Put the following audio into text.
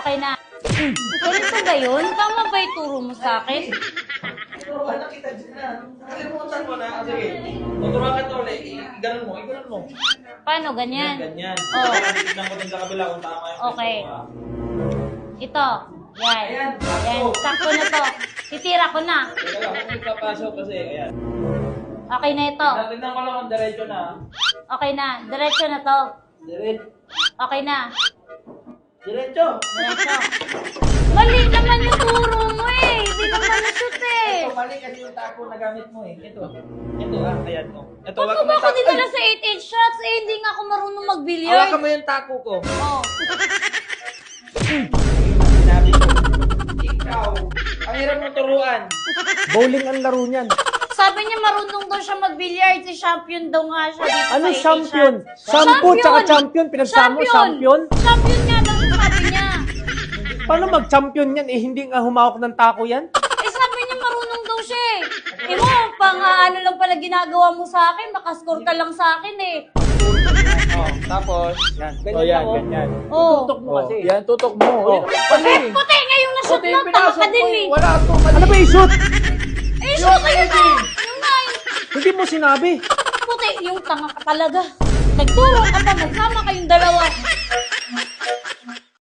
Okay na. Ganito ba yun? Tama ba ituro mo sa akin? Turuan na kita dyan na. Nakalimutan mo na. Sige. Tuturuan ka ito ulit. Iganon mo. Iganon mo. Paano? Ganyan? Ganyan. Oh. Tignan ko din sa kabila kung tama yung Okay. pwesto mo, Ito. Yan. Ayan. Yan. Sakto na to. Titira ko na. Teka lang. Kung ipapasok kasi. Ayan. Okay na ito. Tignan ko lang kung diretso na. Okay na. Diretso na to. Diretso. Okay na. Diretso. Diretso. Mali naman yung turo mo eh. Hindi ka malusot eh. Ito, mali kasi yung tapo na gamit mo eh. Ito. Ito ayan mo. Ito, Ba't mo ba ako dinala sa 8-8 shots? Eh, hindi nga ako marunong mag-billiard. Hawakan mo yung tapo ko. Oh. Sinabi ko. Ikaw. Ang hirap mo turuan. Bowling ang laro niyan. Sabi niya marunong daw siya mag-billiard. Si champion daw nga siya dito Ano sa 8-8 champion? shots. Sampo tsaka champion. Pinagsama champion? Champion nga daw siya, sabi niya. Paano mag-champion yan? Eh, hindi nga humawak ng tako yan? Eh, sabi niya marunong daw siya eh. Eh mo, pang ano lang pala ginagawa mo sa akin. Makascore ka lang sa akin eh. Oh, tapos, Yan. ganyan yan, ako. ganyan. Oh. Tutok mo kasi. Yan, tutok mo. Oh. Kasi, Puti, ngayong na-shoot puti mo, yung tama pinasok ka mo din eh. eh. Wala to, mali. Ano ba i-shoot? Eh, shoot kayo na. Yung nine. Hindi mo sinabi. Puti, yung tanga ka talaga. Nagturo ka pa, nagsama kayong dalawa.